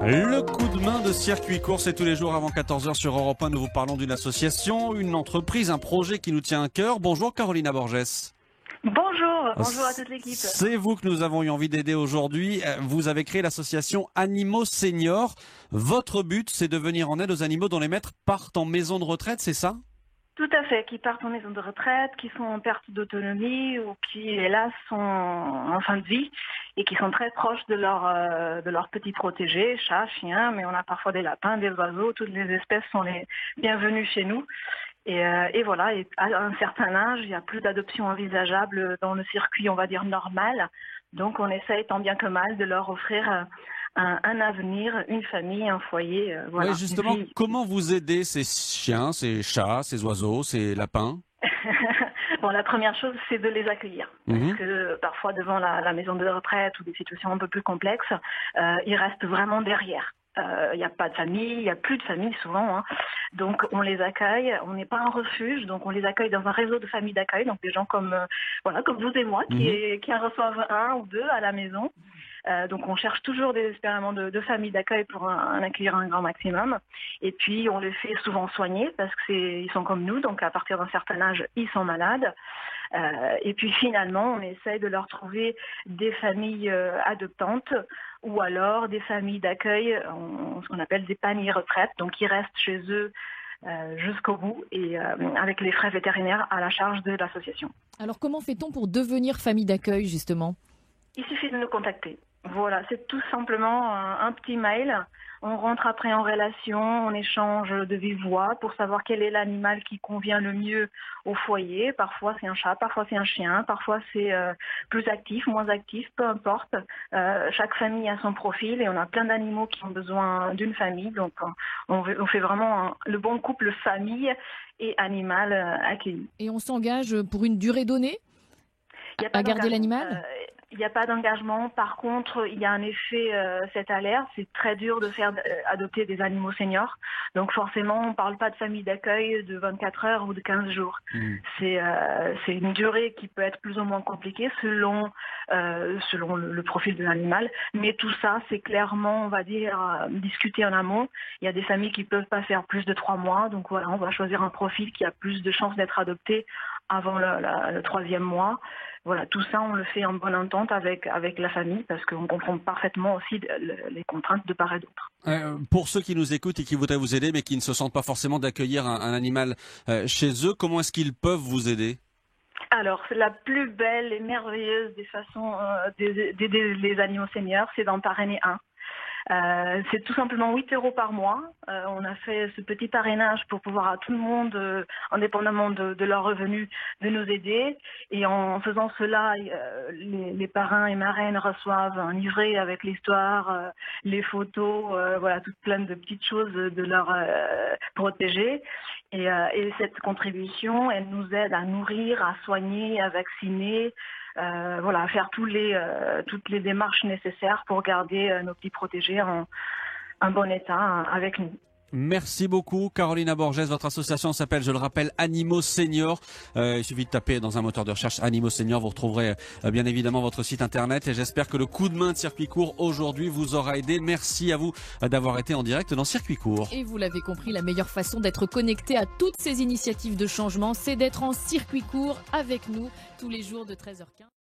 Le coup de main de circuit court, c'est tous les jours avant 14h sur Europe 1. Nous vous parlons d'une association, une entreprise, un projet qui nous tient à cœur. Bonjour Carolina Borges. Bonjour à toute l'équipe. C'est vous que nous avons eu envie d'aider aujourd'hui. Vous avez créé l'association Animaux Seniors. Votre but, c'est de venir en aide aux animaux dont les maîtres partent en maison de retraite, c'est ça ? Tout à fait, qui partent en maison de retraite, qui sont en perte d'autonomie ou qui, hélas, sont en fin de vie et qui sont très proches de leurs petits protégés, chats, chiens, mais on a parfois des lapins, des oiseaux, toutes les espèces sont les bienvenues chez nous. Et voilà, et à un certain âge, il n'y a plus d'adoption envisageable dans le circuit, on va dire, normal. Donc on essaye tant bien que mal de leur offrir un avenir, une famille, un foyer. Voilà. Oui, justement, comment vous aidez ces chiens, ces chats, ces oiseaux, ces lapins ? Bon, la première chose, c'est de les accueillir. Parce que parfois, devant la maison de retraite ou des situations un peu plus complexes, ils restent vraiment derrière. Il n'y a pas de famille, il n'y a plus de famille souvent. Hein. Donc on les accueille, on n'est pas un refuge, donc on les accueille dans un réseau de familles d'accueil, donc des gens comme vous et moi qui en reçoivent un ou deux à la maison. Donc on cherche toujours désespérément de familles d'accueil pour en accueillir un grand maximum. Et puis on les fait souvent soigner parce qu'ils sont comme nous, donc à partir d'un certain âge, ils sont malades. Et puis finalement, on essaye de leur trouver des familles adoptantes ou alors des familles d'accueil, ce qu'on appelle des paniers retraite, donc qui restent chez eux jusqu'au bout et avec les frais vétérinaires à la charge de l'association. Alors comment fait-on pour devenir famille d'accueil justement ? Il suffit de nous contacter. Voilà, c'est tout simplement un petit mail. On rentre après en relation, on échange de vive voix pour savoir quel est l'animal qui convient le mieux au foyer. Parfois c'est un chat, parfois c'est un chien, parfois c'est plus actif, moins actif, peu importe. Chaque famille a son profil et on a plein d'animaux qui ont besoin d'une famille. Donc on fait vraiment le bon couple famille et animal accueilli. Et on s'engage pour une durée donnée à garder l'animal ? Il n'y a pas d'engagement. Par contre, il y a un effet cette alerte. C'est très dur de faire adopter des animaux seniors. Donc forcément, on ne parle pas de famille d'accueil de 24 heures ou de 15 jours. C'est une durée qui peut être plus ou moins compliquée selon le profil de l'animal. Mais tout ça, c'est clairement, on va dire, discuté en amont. Il y a des familles qui ne peuvent pas faire plus de 3 mois. Donc voilà, on va choisir un profil qui a plus de chances d'être adopté avant le 3e mois. Voilà, tout ça, on le fait en bonne entente avec la famille parce qu'on comprend parfaitement aussi les contraintes de part et d'autre. Pour ceux qui nous écoutent et qui voudraient vous aider mais qui ne se sentent pas forcément d'accueillir un animal chez eux, comment est-ce qu'ils peuvent vous aider ? Alors, c'est la plus belle et merveilleuse des façons d'aider les animaux seniors, c'est d'en parrainer un. C'est tout simplement 8 € par mois. On a fait ce petit parrainage pour pouvoir à tout le monde, indépendamment de leurs revenus, de nous aider. Et en faisant cela, les parrains et marraines reçoivent un livret avec l'histoire, les photos, toutes plein de petites choses de leurs protégés. Et cette contribution, elle nous aide à nourrir, à soigner, à vacciner. À faire toutes les démarches nécessaires pour garder nos petits protégés en bon état avec nous. Merci beaucoup Carolina Borges. Votre association s'appelle, je le rappelle, Animaux Seniors. Il suffit de taper dans un moteur de recherche Animaux Seniors. Vous retrouverez bien évidemment votre site internet et j'espère que le coup de main de Circuit Court aujourd'hui vous aura aidé. Merci à vous d'avoir été en direct dans Circuit Court. Et vous l'avez compris, la meilleure façon d'être connecté à toutes ces initiatives de changement, c'est d'être en circuit court avec nous tous les jours de 13h15.